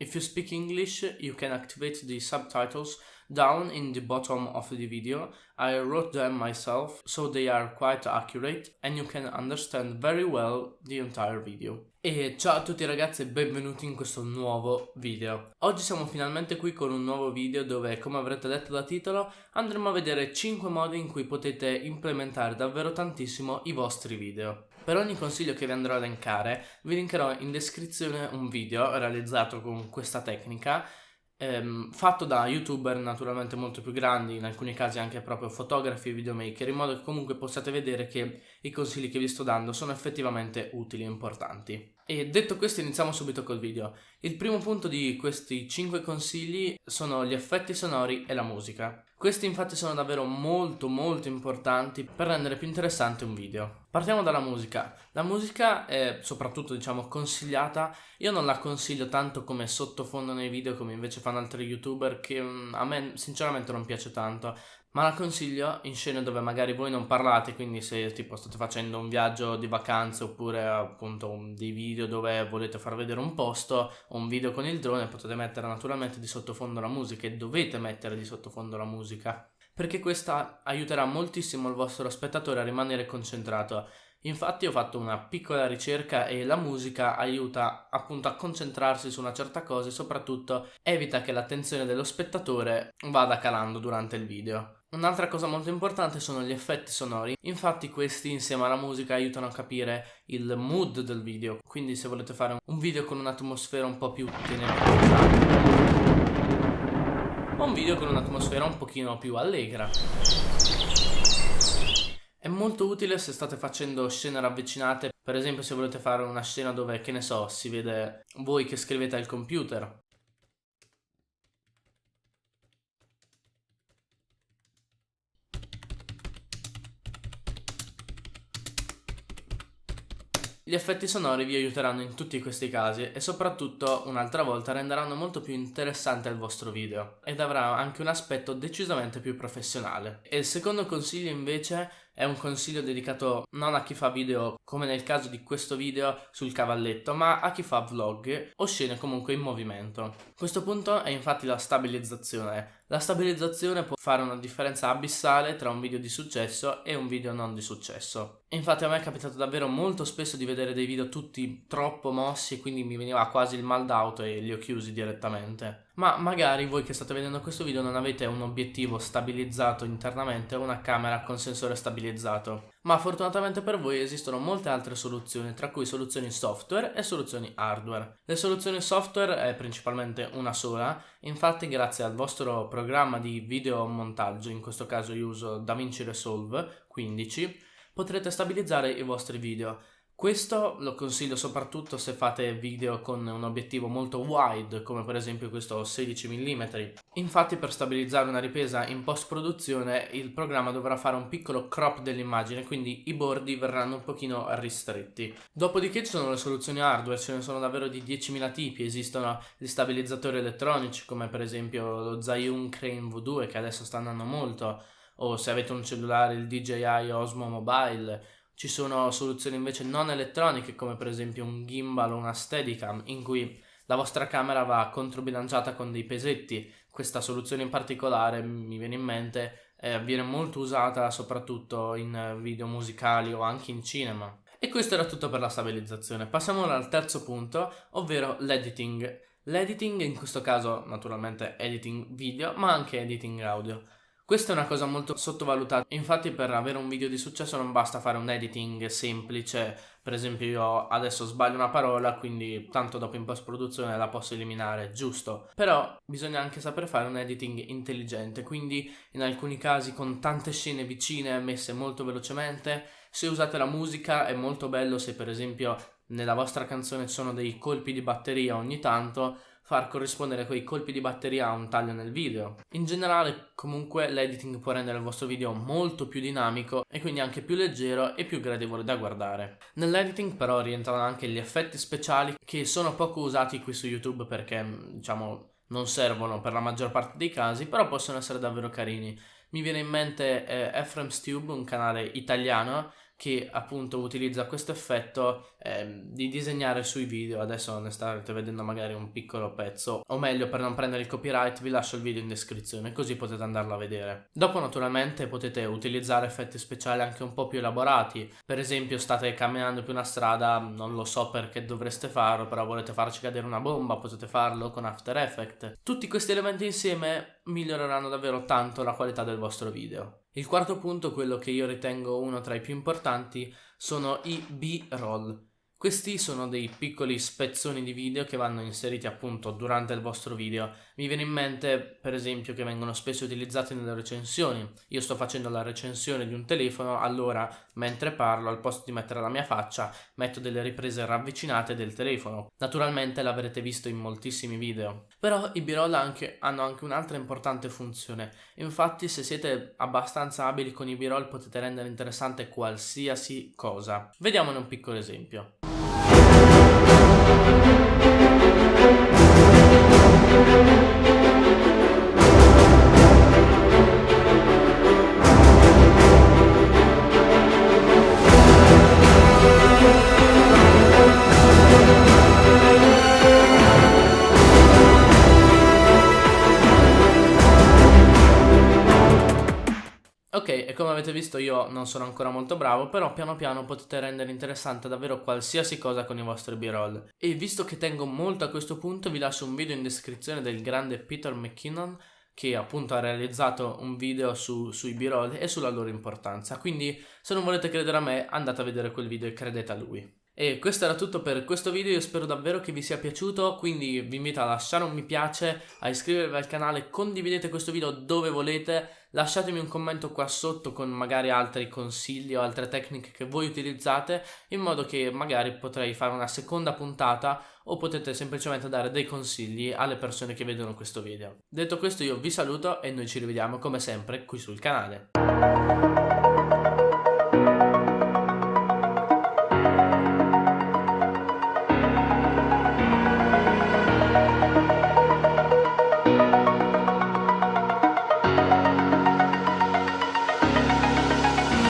If you speak English, you can activate the subtitles down in the bottom of the video. I wrote them myself, so they are quite accurate and you can understand very well the entire video. E ciao a tutti ragazzi e benvenuti in questo nuovo video. Oggi siamo finalmente qui con un nuovo video dove, come avrete letto da titolo, andremo a vedere 5 modi in cui potete implementare davvero tantissimo i vostri video. Per ogni consiglio che vi andrò a elencare, vi linkerò in descrizione un video realizzato con questa tecnica, fatto da youtuber naturalmente molto più grandi, in alcuni casi anche proprio fotografi e videomaker, in modo che comunque possiate vedere che i consigli che vi sto dando sono effettivamente utili e importanti. E detto questo, iniziamo subito col video. Il primo punto di questi 5 consigli sono gli effetti sonori e la musica. Questi infatti sono davvero molto importanti per rendere più interessante un video. Partiamo dalla musica. La musica è soprattutto consigliata, io non la consiglio tanto come sottofondo nei video come invece fanno altri youtuber, che a me sinceramente non piace tanto, ma la consiglio in scene dove magari voi non parlate, quindi se tipo state facendo un viaggio di vacanze oppure appunto dei video dove volete far vedere un posto o un video con il drone, potete mettere naturalmente di sottofondo la musica e dovete mettere di sottofondo la musica, perché questa aiuterà moltissimo il vostro spettatore a rimanere concentrato. Infatti ho fatto una piccola ricerca e la musica aiuta appunto a concentrarsi su una certa cosa e soprattutto evita che l'attenzione dello spettatore vada calando durante il video. Un'altra cosa molto importante sono gli effetti sonori, infatti questi insieme alla musica aiutano a capire il mood del video, quindi se volete fare un video con un'atmosfera un po' più tenebrosa o un video con un'atmosfera un pochino più allegra. È molto utile se state facendo scene ravvicinate, per esempio se volete fare una scena dove, che ne so, si vede voi che scrivete al computer. Gli effetti sonori vi aiuteranno in tutti questi casi e soprattutto un'altra volta renderanno molto più interessante il vostro video ed avrà anche un aspetto decisamente più professionale. E il secondo consiglio invece è un consiglio dedicato non a chi fa video come nel caso di questo video sul cavalletto, ma a chi fa vlog o scene comunque in movimento. Questo punto è infatti la stabilizzazione. La stabilizzazione può fare una differenza abissale tra un video di successo e un video non di successo. Infatti a me è capitato davvero molto spesso di vedere dei video tutti troppo mossi e quindi mi veniva quasi il mal d'auto e li ho chiusi direttamente. Ma magari voi che state vedendo questo video non avete un obiettivo stabilizzato internamente o una camera con sensore stabilizzato. Ma fortunatamente per voi esistono molte altre soluzioni, tra cui soluzioni software e soluzioni hardware. Le soluzioni software è principalmente una sola, infatti grazie al vostro programma di videomontaggio, in questo caso io uso DaVinci Resolve 15, potrete stabilizzare i vostri video. Questo lo consiglio soprattutto se fate video con un obiettivo molto wide, come per esempio questo 16 mm. Infatti per stabilizzare una ripresa in post-produzione il programma dovrà fare un piccolo crop dell'immagine, quindi i bordi verranno un pochino ristretti. Dopodiché ci sono le soluzioni hardware, ce ne sono davvero di 10.000 tipi, esistono gli stabilizzatori elettronici come per esempio lo Zhiyun Crane V2 che adesso sta andando molto, o se avete un cellulare il DJI Osmo Mobile. Ci sono soluzioni invece non elettroniche come per esempio un gimbal o una Steadicam in cui la vostra camera va controbilanciata con dei pesetti. Questa soluzione in particolare mi viene in mente, viene molto usata soprattutto in video musicali o anche in cinema. E questo era tutto per la stabilizzazione. Passiamo ora al terzo punto, ovvero l'editing. L'editing in questo caso naturalmente editing video ma anche editing audio. Questa è una cosa molto sottovalutata, infatti per avere un video di successo non basta fare un editing semplice, per esempio io adesso sbaglio una parola quindi tanto dopo in post produzione la posso eliminare, giusto, però bisogna anche saper fare un editing intelligente, quindi in alcuni casi con tante scene vicine messe molto velocemente, se usate la musica è molto bello se per esempio nella vostra canzone ci sono dei colpi di batteria ogni tanto, far corrispondere quei colpi di batteria a un taglio nel video. In generale comunque l'editing può rendere il vostro video molto più dinamico e quindi anche più leggero e più gradevole da guardare. Nell'editing però rientrano anche gli effetti speciali che sono poco usati qui su YouTube perché non servono per la maggior parte dei casi, però possono essere davvero carini. Mi viene in mente Ephraim's Tube, un canale italiano che appunto utilizza questo effetto di disegnare sui video. Adesso ne starete vedendo magari un piccolo pezzo, o meglio, per non prendere il copyright vi lascio il video in descrizione così potete andarlo a vedere. Dopo naturalmente potete utilizzare effetti speciali anche un po' più elaborati, per esempio state camminando per una strada, non lo so perché dovreste farlo, però volete farci cadere una bomba, potete farlo con After Effects. Tutti questi elementi insieme miglioreranno davvero tanto la qualità del vostro video. Il quarto punto, quello che io ritengo uno tra i più importanti, sono i B-roll. Questi sono dei piccoli spezzoni di video che vanno inseriti appunto durante il vostro video. Mi viene in mente per esempio che vengono spesso utilizzati nelle recensioni. Io sto facendo la recensione di un telefono, allora mentre parlo, al posto di mettere la mia faccia, metto delle riprese ravvicinate del telefono. Naturalmente l'avrete visto in moltissimi video. Però i B-roll hanno anche un'altra importante funzione. Infatti se siete abbastanza abili con i B-roll potete rendere interessante qualsiasi cosa. Vediamone un piccolo esempio. Ok, e come avete visto io non sono ancora molto bravo, però piano piano potete rendere interessante davvero qualsiasi cosa con i vostri B-roll. E visto che tengo molto a questo punto, vi lascio un video in descrizione del grande Peter McKinnon, che appunto ha realizzato un video sui B-roll e sulla loro importanza. Quindi se non volete credere a me, andate a vedere quel video e credete a lui. E questo era tutto per questo video, io spero davvero che vi sia piaciuto, quindi vi invito a lasciare un mi piace, a iscrivervi al canale, condividete questo video dove volete, lasciatemi un commento qua sotto con magari altri consigli o altre tecniche che voi utilizzate, in modo che magari potrei fare una seconda puntata o potete semplicemente dare dei consigli alle persone che vedono questo video. Detto questo io vi saluto e noi ci rivediamo come sempre qui sul canale.